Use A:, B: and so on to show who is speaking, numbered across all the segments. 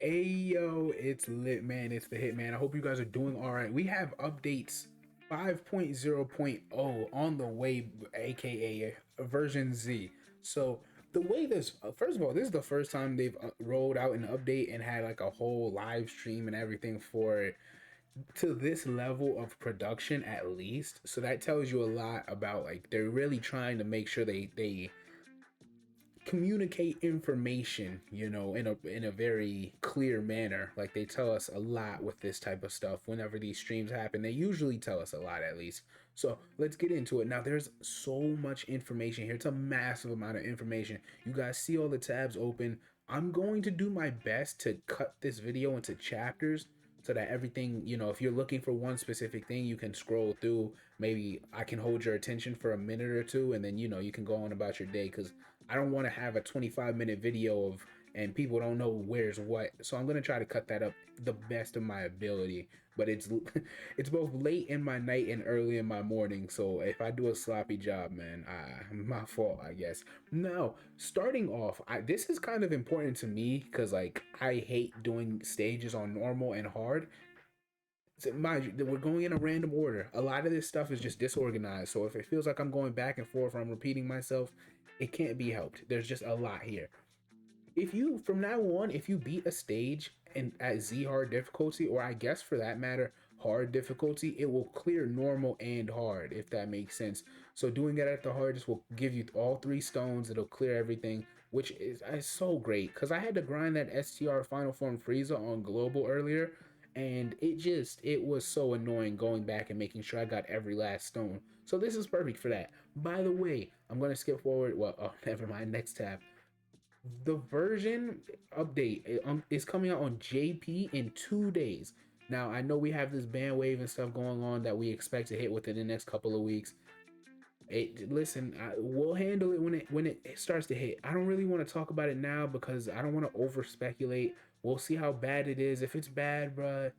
A: Ayo, it's lit, man. It's the hit, man. I hope you guys are doing all right. We have updates 5.0.0 on the way, aka version Z. So the way this, first of all, this is the first time they've rolled out an update and had like a whole live stream and everything for it to this level of production at least. So that tells you a lot about like they're really trying to make sure they communicate information, you know, in a very clear manner. Like they tell us a lot with this type of stuff. Whenever these streams happen, they usually tell us a lot at least. So let's get into it. Now there's so much information here. It's a massive amount of information. You guys see all the tabs open. I'm going to do my best to cut this video into chapters so that everything, you know, if you're looking for one specific thing, you can scroll through. Maybe I can hold your attention for a minute or two, and then, you know, you can go on about your day, because I don't want to have a 25-minute video of and people don't know where's what. So I'm gonna try to cut that up the best of my ability. But it's it's both late in my night and early in my morning. So if I do a sloppy job, man, my fault, I guess. Now, starting off, this is kind of important to me because like I hate doing stages on normal and hard. So mind you, we're going in a random order. A lot of this stuff is just disorganized. So if it feels like I'm going back and forth or I'm repeating myself, it can't be helped. There's just a lot here. If you, from now on, if you beat a stage and at Z hard difficulty, or I guess for that matter, hard difficulty, it will clear normal and hard, if that makes sense. So doing it at the hardest will give you all three stones. It'll clear everything, which is so great. Because I had to grind that STR Final Form Frieza on Global earlier, and it was so annoying going back and making sure I got every last stone. So this is perfect for that. By the way, I'm going to skip forward. Well, oh, never mind. Next tab. The version update is coming out on JP in 2 days. Now I know we have this band wave and stuff going on that we expect to hit within the next couple of weeks. Listen, we'll handle it when it starts to hit. I don't really want to talk about it now because I don't want to over speculate. We'll see how bad it is. If it's bad, bruh,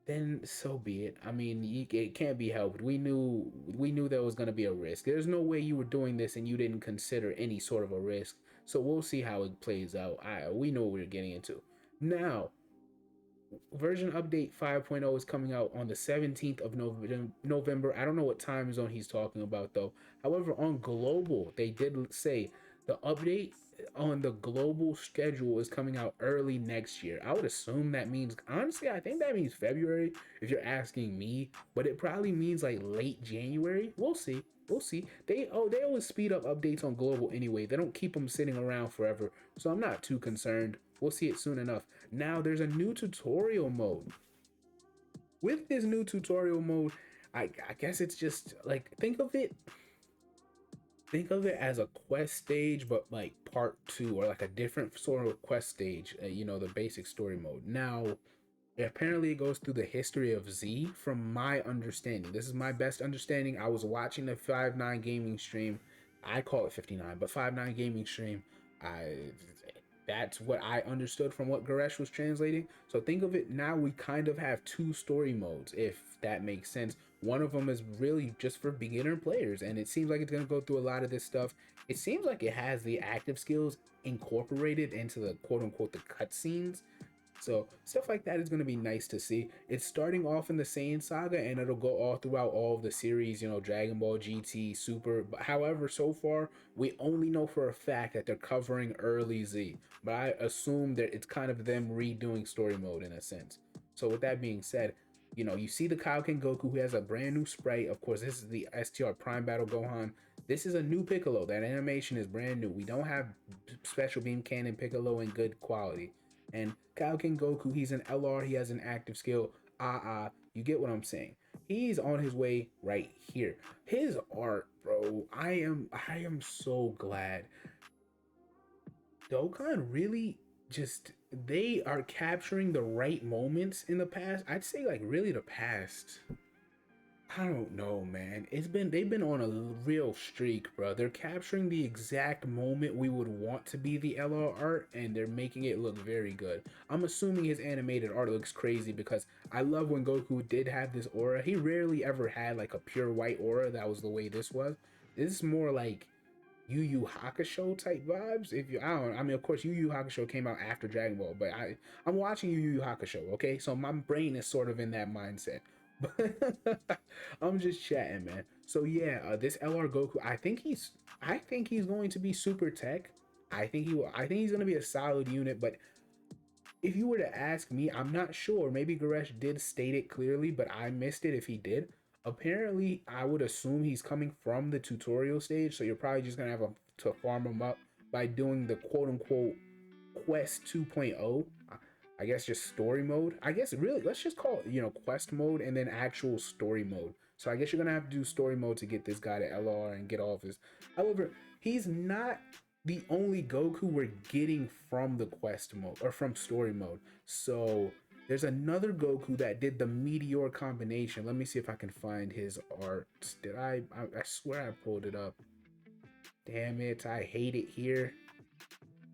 A: then so be it. I mean, it can't be helped. We knew there was going to be a risk. There's no way you were doing this and you didn't consider any sort of a risk. So we'll see how it plays out. We know what we're getting into. Now, version update 5.0 is coming out on the 17th of November. I don't know what time zone he's talking about though. However, on global, they did say the update on the global schedule is coming out early next year. I would assume that means, honestly, I think that means February if you're asking me, but it probably means like late January. We'll see. We'll see. They always speed up updates on global anyway. They don't keep them sitting around forever. So I'm not too concerned. We'll see it soon enough. Now there's a new tutorial mode. With this new tutorial mode, I guess it's just like think of it as a quest stage, but like part two or like a different sort of quest stage. You know, the basic story mode. Now, apparently, it goes through the history of Z. From my understanding, this is my best understanding. I was watching the 5-9 gaming stream. I call it 59, but 5-9 gaming stream. I That's what I understood from what Goresh was translating. So think of it now, we kind of have two story modes, if that makes sense. One of them is really just for beginner players, and it seems like it's going to go through a lot of this stuff. It seems like it has the active skills incorporated into the quote unquote the cutscenes. So stuff like that is going to be nice to see. It's starting off in the Saiyan saga and it'll go all throughout all of the series, you know, Dragon Ball GT, Super. But however, so far, we only know for a fact that they're covering early Z. But I assume that it's kind of them redoing story mode in a sense. So with that being said, you know, you see the Kaioken Goku who has a brand new sprite. Of course, this is the STR Prime Battle Gohan. This is a new Piccolo. That animation is brand new. We don't have Special Beam Cannon Piccolo in good quality. And Kaioken Goku, he's an LR, he has an active skill. You get what I'm saying. He's on his way right here. His art, bro, I am so glad. Dokkan really just, they are capturing the right moments in the past. I'd say like really the past, I don't know, man. They've been on a real streak, bro. They're capturing the exact moment we would want to be the LR art, and they're making it look very good. I'm assuming his animated art looks crazy because I love when Goku did have this aura. He rarely ever had like a pure white aura that was the way this was. This is more like Yu Yu Hakusho type vibes. If you, I don't, I mean, of course, Yu Yu Hakusho came out after Dragon Ball, but I'm watching Yu Yu Hakusho. Okay, so my brain is sort of in that mindset. But I'm just chatting, man. So yeah, this LR Goku, I think he's going to be super tech. I think he will. I think he's going to be a solid unit, but if you were to ask me, I'm not sure. Maybe Goresh did state it clearly, but I missed it if he did. Apparently, I would assume he's coming from the tutorial stage, so you're probably just gonna have to farm him up by doing the quote unquote Quest 2.0. I guess just story mode. I guess really, let's just call it, quest mode and then actual story mode. So I guess you're gonna have to do story mode to get this guy to LR and get all of his. However, he's not the only Goku we're getting from the quest mode or from story mode. So there's another Goku that did the meteor combination. Let me see if I can find his art. Did I swear I pulled it up. Damn it, I hate it here.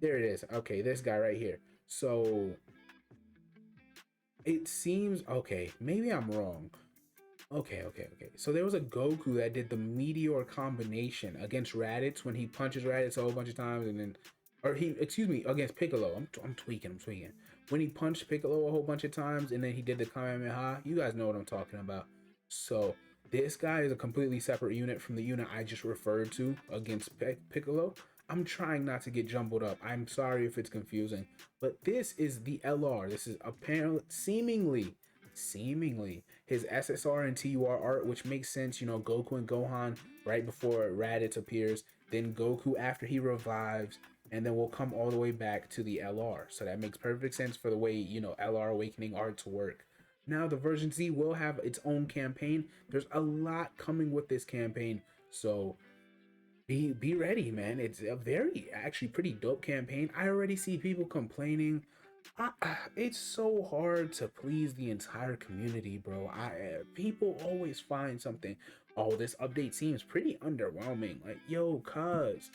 A: There it is. Okay, this guy right here. So it seems okay. Maybe I'm wrong. Okay. So there was a Goku that did the meteor combination against Raditz when he punches Raditz a whole bunch of times, and then, or he, excuse me, against Piccolo. I'm tweaking. When he punched Piccolo a whole bunch of times, and then he did the Kamehameha. You guys know what I'm talking about. So this guy is a completely separate unit from the unit I just referred to against Piccolo. I'm trying not to get jumbled up. I'm sorry if it's confusing, but this is the LR. This is apparently, seemingly his SSR and TUR art, which makes sense. Goku and Gohan right before Raditz appears, then Goku after he revives, and then we'll come all the way back to the LR. So that makes perfect sense for the way, LR Awakening arts work. Now the version Z will have its own campaign. There's a lot coming with this campaign, so be ready, man. It's a very actually pretty dope campaign. I already see people complaining. It's so hard to please the entire community, bro. People always find something. Oh, this update seems pretty underwhelming. Like, yo, cuz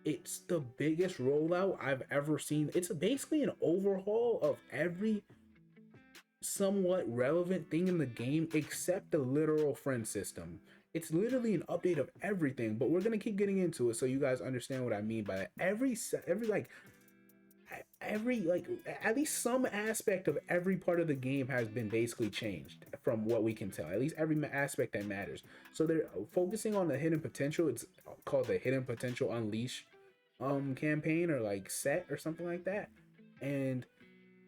A: it's the biggest rollout I've ever seen. It's basically an overhaul of every somewhat relevant thing in the game except the literal friend system. It's literally an update of everything, but we're gonna keep getting into it so you guys understand what I mean by that. Every at least some aspect of every part of the game has been basically changed from what we can tell. At least every aspect that matters. So they're focusing on the hidden potential. It's called the Hidden Potential Unleash campaign or like set or something like that. And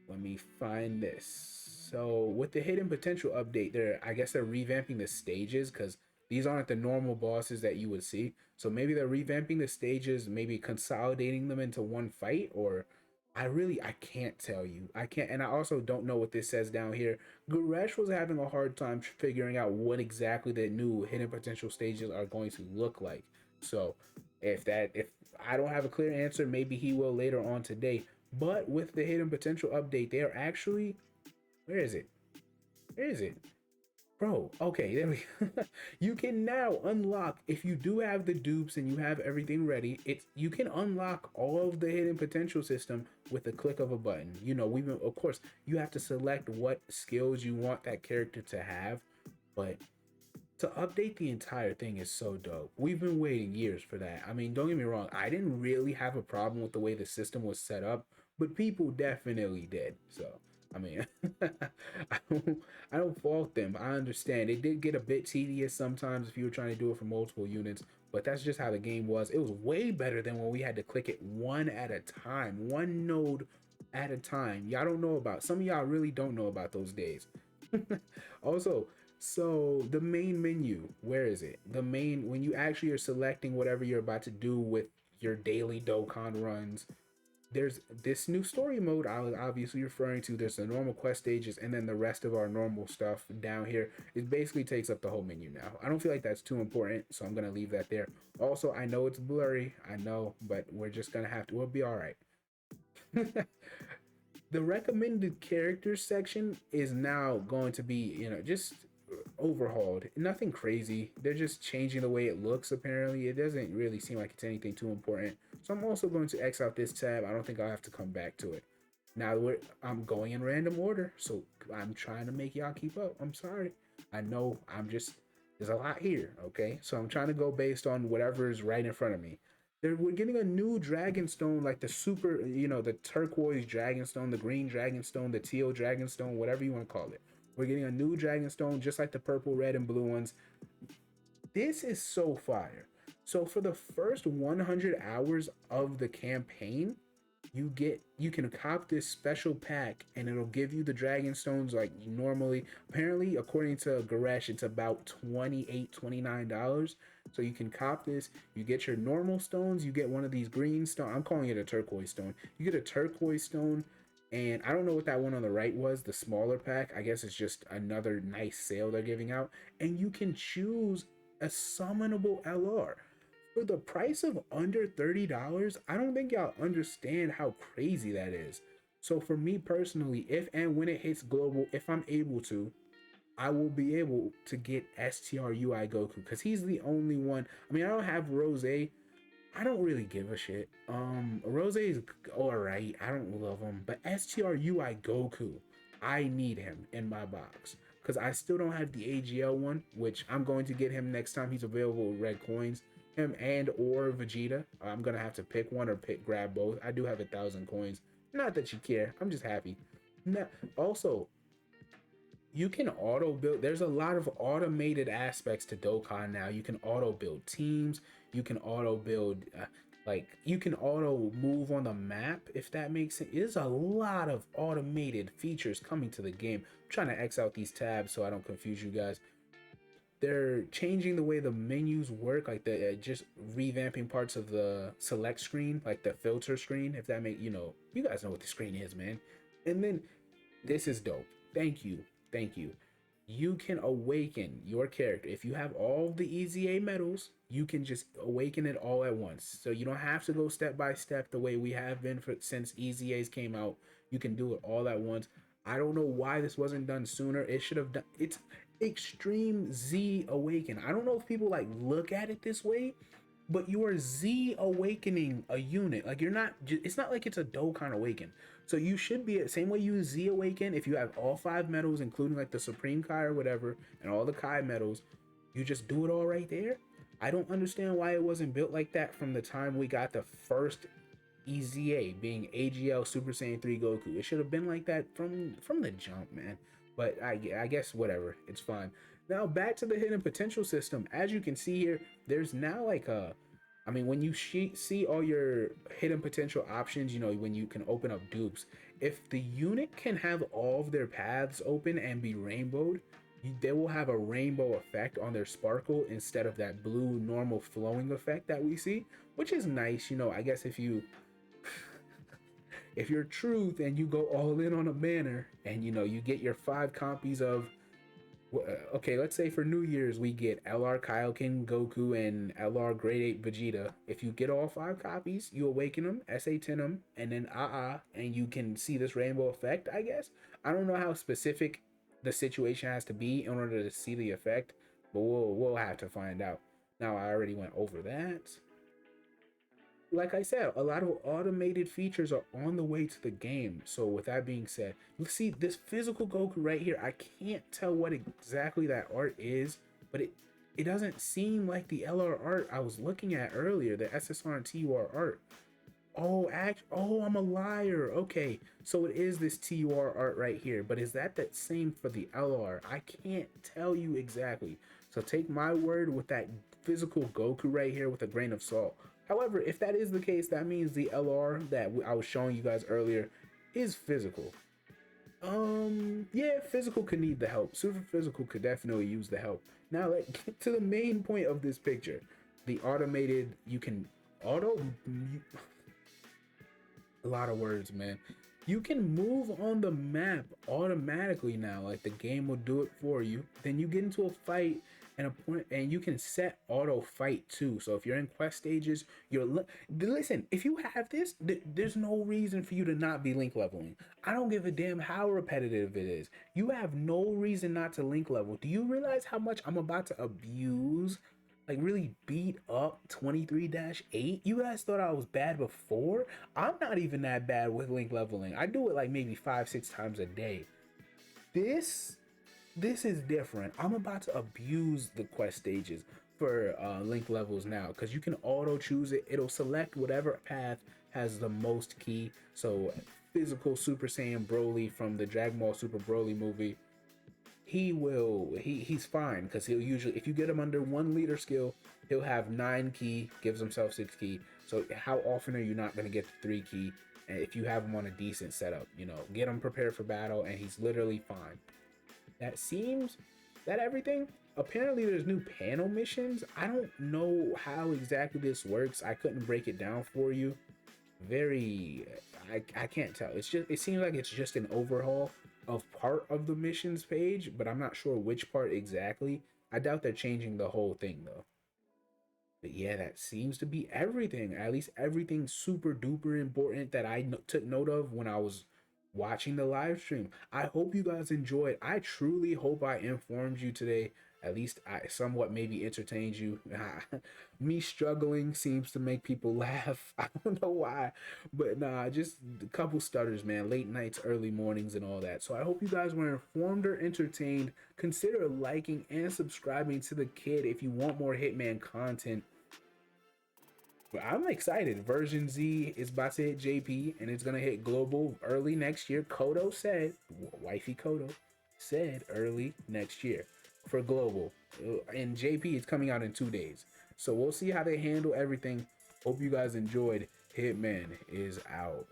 A: let me find this. So with the hidden potential update, I guess they're revamping the stages because these aren't the normal bosses that you would see. So maybe they're revamping the stages, maybe consolidating them into one fight, or I can't tell you. I can't, and I also don't know what this says down here. Goresh was having a hard time figuring out what exactly the new hidden potential stages are going to look like. So if I don't have a clear answer, maybe he will later on today. But with the hidden potential update, they are actually, where is it? Where is it? Bro, okay, there we go. You can now unlock, if you do have the dupes and you have everything ready, you can unlock all of the hidden potential system with a click of a button. Of course, you have to select what skills you want that character to have, but to update the entire thing is so dope. We've been waiting years for that. I mean, don't get me wrong, I didn't really have a problem with the way the system was set up, but people definitely did. So, I mean, I don't fault them. I understand. It did get a bit tedious sometimes if you were trying to do it for multiple units, but that's just how the game was. It was way better than when we had to click it one at a time, one node at a time. Y'all don't know about, some of y'all really don't know about those days. Also, so the main menu, where is it? The main, when you actually are selecting whatever you're about to do with your daily Dokkan runs, there's this new story mode I was obviously referring to. There's the normal quest stages, and then the rest of our normal stuff down here. It basically takes up the whole menu now. I don't feel like that's too important, so I'm gonna leave that there. Also, I know it's blurry, I know, but we're just gonna have to, we'll be all right. The recommended characters section is now going to be, just overhauled. Nothing crazy. They're just changing the way it looks, apparently. It doesn't really seem like it's anything too important. So I'm also going to X out this tab. I don't think I'll have to come back to it. Now I'm going in random order, so I'm trying to make y'all keep up. I'm sorry. I know there's a lot here, okay? So I'm trying to go based on whatever is right in front of me. we're getting a new dragon stone, like the super, the turquoise dragon stone, the green dragon stone, the teal dragon stone, whatever you want to call it. We're getting a new dragon stone, just like the purple, red, and blue ones. This is so fire. So for the first 100 hours of the campaign, you can cop this special pack and it'll give you the dragon stones like normally. Apparently, according to Garesh, it's about $28-$29. So you can cop this. You get your normal stones. You get one of these green stone. I'm calling it a turquoise stone. You get a turquoise stone, and I don't know what that one on the right was, the smaller pack. I guess it's just another nice sale they're giving out. And you can choose a summonable LR for the price of under $30. I don't think y'all understand how crazy that is. So for me personally, if and when it hits global, if I'm able to, I will be able to get STRUI Goku because he's the only one. I mean, I don't have Rose. I don't really give a shit. Rose is alright. I don't love him, but STRUI Goku, I need him in my box because I still don't have the AGL one, which I'm going to get him next time he's available with red coins. Him and or Vegeta. I'm gonna have to pick one or grab both. I do have 1,000 coins. Not that you care. I'm just happy. Now, also, you can auto build. There's a lot of automated aspects to Dokkan now. You can auto build teams. You can auto build, like you can auto move on the map if that makes sense. There's a lot of automated features coming to the game. I'm trying to X out these tabs so I don't confuse you guys. They're changing the way the menus work, like the just revamping parts of the select screen, like the filter screen. If that make you guys know what the screen is, man. And then this is dope. Thank you. You can awaken your character if you have all the EZA medals. You can just awaken it all at once, so you don't have to go step by step the way we have been since EZAs came out. You can do it all at once. I don't know why this wasn't done sooner. It should have done. It's Extreme Z Awaken. I don't know if people like look at it this way, but you are Z awakening a unit. Like you're not. It's not like it's a Dokkan Awaken. So you should be same way you Z Awaken. If you have all 5 medals, including like the Supreme Kai or whatever, and all the Kai medals, you just do it all right there. I don't understand why it wasn't built like that from the time we got the first EZA being AGL Super Saiyan 3 Goku. It should have been like that from the jump, man. But I guess whatever, it's fine. Now back to the hidden potential system. As you can see here, there's now like I mean, when you see all your hidden potential options, when you can open up dupes, if the unit can have all of their paths open and be rainbowed, they will have a rainbow effect on their sparkle instead of that blue normal flowing effect that we see, which is nice. I guess if you're truth and you go all in on a banner and you get your 5 copies of okay, let's say for New Year's we get LR Kaioken Goku and LR Grade 8 Vegeta. If you get all 5 copies, you awaken them, SA10 them, and then and you can see this rainbow effect, I guess. I don't know how specific the situation has to be in order to see the effect, but we'll have to find out. Now I already went over that. Like I said, a lot of automated features are on the way to the game. So with that being said, let's see this physical Goku right here. I can't tell what exactly that art is, but it doesn't seem like the LR art I was looking at earlier, the SSR and TUR art. Oh, I'm a liar. Okay, so it is this TUR art right here, but is that same for the LR? I can't tell you exactly. So take my word with that physical Goku right here with a grain of salt. However, if that is the case, that means the LR that I was showing you guys earlier is physical. Yeah, physical could need the help. Super physical could definitely use the help. Now, let's get to the main point of this picture. The automated, you can a lot of words, man. You can move on the map automatically now. Like the game will do it for you. Then you get into a fight and you can set auto fight too. So if you're in quest stages, listen, if you have this, there's no reason for you to not be link leveling. I don't give a damn how repetitive it is. You have no reason not to link level. Do you realize how much I'm about to abuse, like really beat up 23-8? You guys thought I was bad before? I'm not even that bad with link leveling. I do it like maybe 5-6 times a day. This is different. I'm about to abuse the quest stages. for link levels now, because you can auto choose it. It'll select whatever path has the most ki. So physical Super Saiyan Broly from the Dragon Ball Super Broly movie, he's fine, because he'll usually, if you get him under 1 leader skill, he'll have 9 ki, gives himself 6 ki. So how often are you not going to get the 3 ki? And if you have him on a decent setup, you know, get him prepared for battle, and he's literally fine. That seems that everything. Apparently there's new panel missions. I don't know how exactly this works. I couldn't break it down for you. I can't tell. It's just, it seems like it's just an overhaul of part of the missions page, but I'm not sure which part exactly. I doubt they're changing the whole thing though. But yeah, that seems to be everything. At least everything super duper important that I took note of when I was watching the live stream. I hope you guys enjoyed. I truly hope I informed you today. At least I somewhat maybe entertained you. Me struggling seems to make people laugh. I don't know why, but nah, just a couple stutters, man. Late nights, early mornings, and all that. So I hope you guys were informed or entertained. Consider liking and subscribing to the kid if you want more Hitman content. But I'm excited. Version Z is about to hit JP, and it's gonna hit global early next year. Kodo said, wifey Kodo said early next year for global. And JP is coming out in 2 days. So we'll see how they handle everything. Hope you guys enjoyed. Hitman is out.